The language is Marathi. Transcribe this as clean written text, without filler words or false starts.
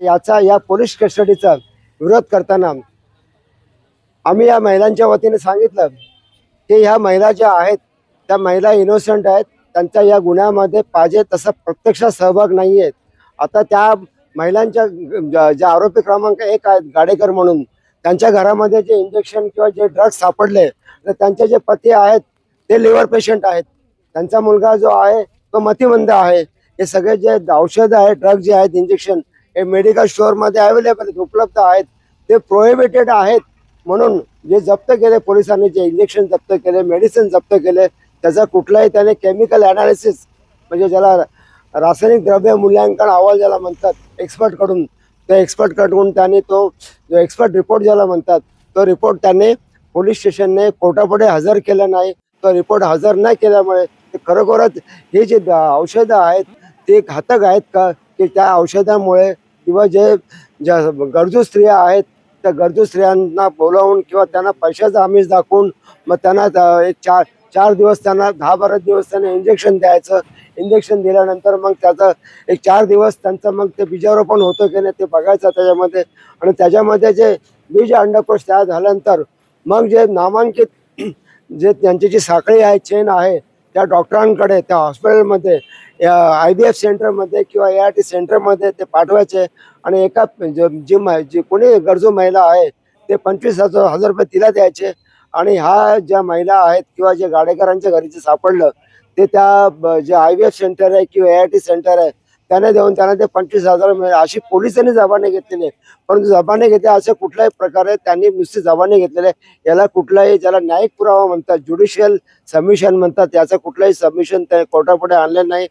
याचा या पोलीस कस्टडीचा विरोध करताना आम्ही या महिलांच्या वतीने सांगितलं की ह्या महिला ज्या आहेत त्या महिला इनोसंट आहेत, त्यांचा या गुन्ह्यामध्ये पाहिजे तसा प्रत्यक्ष सहभाग नाही आहे। आता त्या महिलांच्या ज्या आरोपी क्रमांक 1 आहेत गाडेकर म्हणून, त्यांच्या घरामध्ये जे इंजेक्शन किंवा जे ड्रग्ज सापडले, तर त्यांचे जे पती आहेत ते लिव्हर पेशंट आहेत, त्यांचा मुलगा जो आहे तो मतिमंद आहे। हे सगळे जे औषध आहेत, ड्रग्ज जे आहेत, इंजेक्शन हे मेडिकल स्टोअरमध्ये अवेलेबल आहेत, उपलब्ध आहेत, ते प्रोहिबिटेड आहेत। म्हणून जे जप्त केले पोलिसांनी, जे इंजेक्शन जप्त केले, मेडिसिन जप्त केले, त्याचा कुठलाही त्याने केमिकल ॲनालिसिस म्हणजे ज्याला रासायनिक द्रव्य मूल्यांकन अहवाल ज्याला म्हणतात एक्सपर्टकडून, त्या एक्सपर्टकडून त्यांनी तो जो एक्सपर्ट रिपोर्ट ज्याला म्हणतात तो रिपोर्ट त्यांनी पोलीस स्टेशनने कोर्टापुढे हजर केला नाही। तो रिपोर्ट हजर न केल्यामुळे ते खरोखरच हे जे औषधं आहेत ते घातक आहेत का, की त्या औषधामुळे किंवा जे ज्या गरजू स्त्रिया आहेत त्या गरजू स्त्रियांना बोलावून किंवा त्यांना पैशाचा आमिष दाखवून मग त्यांना एक चार दिवस त्यांना 10-12 दिवस त्यांना इंजेक्शन द्यायचं। इंजेक्शन दिल्यानंतर मग त्याचं एक 4 दिवस त्यांचं मग ते बीजारोपण होतं की नाही ते बघायचं त्याच्यामध्ये, आणि त्याच्यामध्ये जे बीज अंडकोश तयार झाल्यानंतर मग जे नामांकित जे त्यांची जी साखळी आहे, चेन आहे, त्या डॉक्टरांकडे त्या हॉस्पिटलमध्ये IVF सेंटरमध्ये किंवा ART सेंटरमध्ये ते पाठवायचे आणि एका जी कोणी गरजू महिला आहे ते 25,000 रुपये तिला द्यायचे। आणि ह्या ज्या महिला आहेत किंवा जे गाडेकरांच्या घरी जे सापडलं ते त्या जे IVF सेंटर आहे किंवा ART सेंटर आहे त्याने देऊन त्यांना ते 25,000 मिळाले अशी पोलिसांनी जबाने घेतलेली आहे। परंतु जबाने घेते अशा कुठल्याही प्रकारे त्यांनी नुसती जबाने घेतलेले, याला कुठलाही ज्याला न्यायिक पुरावा म्हणतात, ज्युडिशियल सबमिशन म्हणतात, याचं कुठलाही सबमिशन त्या कोर्टापुढे आणलेलं नाही।